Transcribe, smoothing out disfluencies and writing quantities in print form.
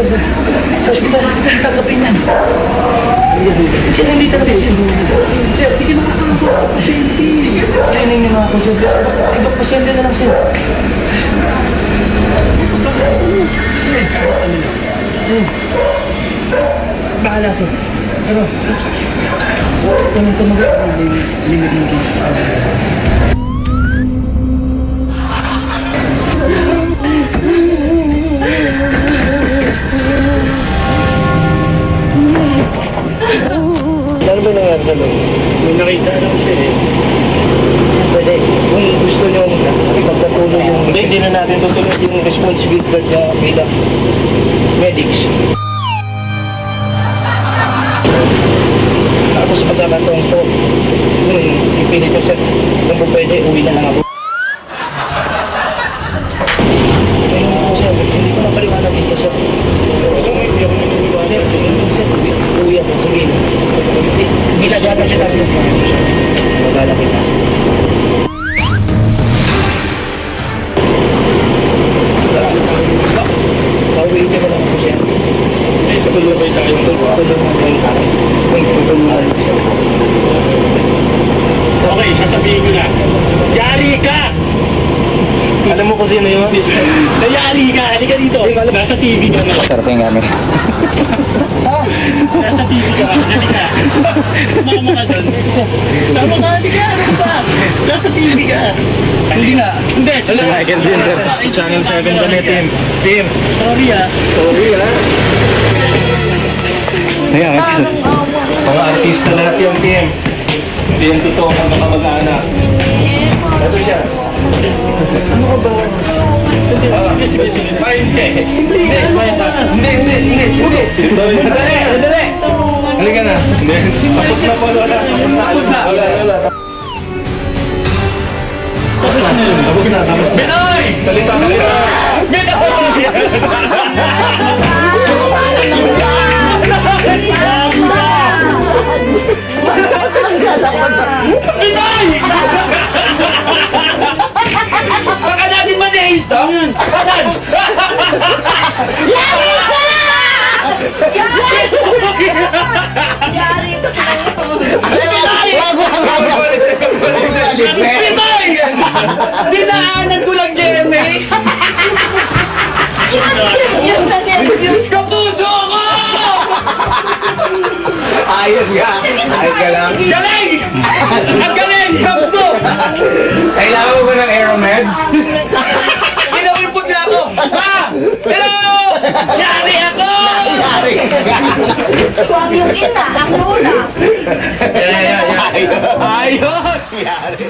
sir, sa ospital. Tanggapin yan. Sir, hindi tanggapin, sir. Sir, hindi makakagawa sa pasyente. Training na nga ako, sir. Ibang pasyente na lang, sir. Sir, bahala, sir. Pero, kung tumagal, limit ng case. Ano ba nangyari sa loob? May nakita lang siya eh. Pwede, kung gusto nyo ipagpatuloy yung... Hindi na natin tutuloy yung responsibilidad niya bilang medics. Tapos magkakataon po, kung ipilit ko sir, kung po pwede, uwi na lang ako. Ayun po sir, hindi ko napaliwanag dito sir. Sir, uwi ako, sige. Gilagala siya kasi. Magala kita. Pauwi ka ba lang po siya? Ay, sa tulubay tayo. Tulubay tayo. Tulubay siya. Okay, sasabihin ko na. Yari ka! Alam mo kung sino yun? Nayari ka! Halika dito! Nasa TV ka na. Sarap yung gamit. Nasa TV ka. Halika. Sumama ka doon. Sama ka. Halika. Ano ba? Nasa TV ka. Hindi nga. Hindi. Michael din, sir. Channel 7 kami, team. Team. Sorry ah. Sorry, ha? Ayan, mga artista lahat yung team. Hindi yung totoo ang kamag-anak. Ito siya. Ano ka ba? Sige. Ay, hindi. Hindi. Dali. Halika na. Tapos na po, Lola. Tapos na. Tapos na. Binoy! Salita. Binoy! Baka natin manahis to? Kasan? Yari ka! Yari ka! Binoy! Dinaanan ko lang, Jeremy! Yes na nervyos! Kapuso ko! Ayun ka. Ayun ka lang. Galing! Ang galing! Kaps mo! Kailangan mo ba ng Aeromed? Pinawipot na ako! Ha? Hello! Yari ako! Huwag yung ina, ang lula! Ayos! Yari.